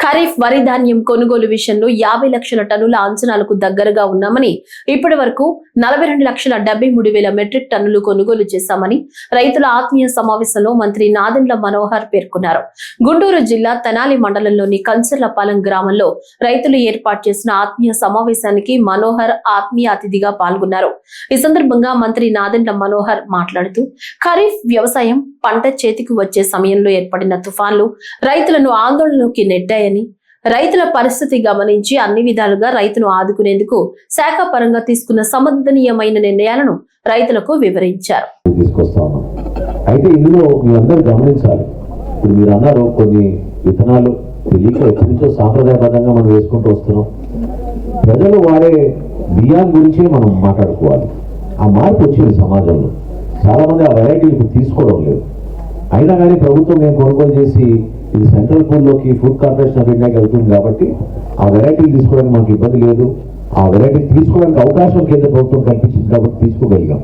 ఖరీఫ్ వరి ధాన్యం కొనుగోలు విషయంలో 50 లక్షల టన్నుల అంచనాలకు దగ్గరగా ఉన్నామని, ఇప్పటి వరకు 42,73,000 మెట్రిక్ టన్నులు కొనుగోలు చేశామని రైతుల ఆత్మీయ సమావేశంలో మంత్రి నాదెండ్ల మనోహర్ పేర్కొన్నారు. గుంటూరు జిల్లా తెనాలి మండలంలోని కంచర్లపాలెం గ్రామంలో రైతులు ఏర్పాటు చేసిన ఆత్మీయ సమావేశానికి మనోహర్ ఆత్మీయ అతిథిగా పాల్గొన్నారు. ఈ సందర్భంగా మంత్రి నాదెండ్ల మనోహర్ మాట్లాడుతూ, ఖరీఫ్ వ్యవసాయం పంట చేతికి వచ్చే సమయంలో ఏర్పడిన తుఫాన్లు రైతులను ఆందోళనలోకి నెట్టాయని, రైతుల పరిస్థితి గమనించి అన్ని విధాలుగా రైతును ఆదుకునేందుకు శాఖ పరంగా తీసుకున్న సమర్థనీయమైన నిర్ణయాలను రైతులకు వివరించారు. అయితే ఇందులో మీరందరూ గమనించాలి. ఇప్పుడు మీరు అన్నారు కొన్ని విత్తనాలు తెలియక ఎప్పటి నుంచో సాంప్రదాయబద్ధంగా మనం వేసుకుంటూ వస్తున్నాం. ప్రజలు వాడే బియ్యం గురించే మనం మాట్లాడుకోవాలి. ఆ మార్పు వచ్చింది సమాజంలో. చాలా మంది ఆ వెరైటీలు ఇప్పుడు తీసుకోవడం లేదు. అయినా కానీ ప్రభుత్వం నేను కొనుగోలు చేసి ఇది సెంట్రల్ పూల్లోకి ఫుడ్ కార్పొరేషన్ ఆఫ్ ఇండియాకి వెళ్తుంది కాబట్టి ఆ వెరైటీలు తీసుకోవడానికి మాకు ఇబ్బంది లేదు. ఆ వెరైటీలు తీసుకోవడానికి అవకాశం కేంద్ర ప్రభుత్వం కల్పించింది కాబట్టి తీసుకోగలిగాం.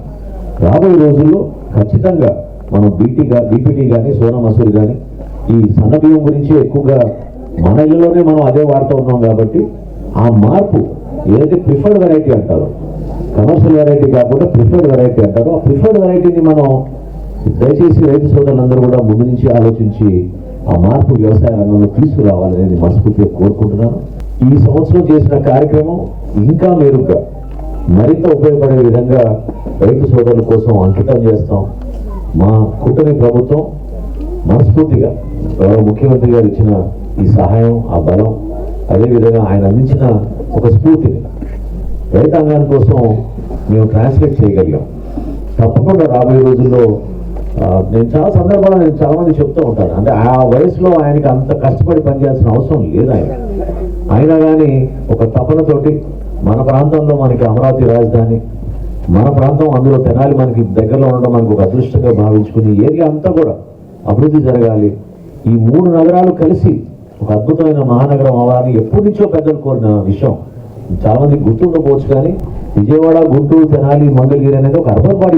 రాబోయే రోజుల్లో ఖచ్చితంగా మనం బీపీటీ కానీ సోనా మసూరి కానీ ఈ సన్న బియ్యం గురించి ఎక్కువగా మన ఇళ్ళలోనే మనం అదే వాడుతూ ఉన్నాం కాబట్టి ఆ మార్పు ఏదైతే ప్రిఫర్డ్ వెరైటీ అంటారో, కమర్షియల్ వెరైటీ కాకుండా ప్రిఫర్డ్ వెరైటీ అంటారో, ఆ ప్రిఫర్డ్ వెరైటీని మనం దయచేసి రైతు సోదరులందరూ కూడా ముందు నుంచి ఆలోచించి ఆ మార్పు వ్యవసాయ రంగంలో తీసుకురావాలనేది మనస్ఫూర్తిగా కోరుకుంటున్నాను. ఈ సంవత్సరం చేసిన కార్యక్రమం ఇంకా మెరుగ్గా మరింత ఉపయోగపడే విధంగా రైతు సోదరుల కోసం అంకితం చేస్తాం. మా కూటమి ప్రభుత్వం మనస్ఫూర్తిగా ముఖ్యమంత్రి గారు ఇచ్చిన ఈ సహాయం, ఆ బలం, అదేవిధంగా ఆయన అందించిన ఒక స్ఫూర్తిని రైతాంగాని కోసం మేము ట్రాన్స్లేట్ చేయగలిగాం. తప్పకుండా రాబోయే రోజుల్లో నేను చాలా సందర్భాల్లో చాలా మంది చెప్తూ ఉంటాను, అంటే ఆ వయసులో ఆయనకి అంత కష్టపడి పనిచేయాల్సిన అవసరం లేదు. అయినా కానీ ఒక తపనతోటి మన ప్రాంతంలో మనకి అమరావతి రాజధాని, మన ప్రాంతం అందులో తెనాలి మనకి దగ్గరలో ఉండడం మనకు ఒక అదృష్టంగా భావించుకుని ఏరియా అంతా కూడా అభివృద్ధి జరగాలి, ఈ 3 నగరాలు కలిసి ఒక అద్భుతమైన మహానగరం అవ్వాలని ఎప్పటి నుంచో పెద్దలు కోరిన విషయం. చాలా మందికి గుర్తుండకపోవచ్చు కానీ విజయవాడ, గుంటూరు, తెనాలి, మంగళగిరి అనేది ఒక అర్బన్ బాడీ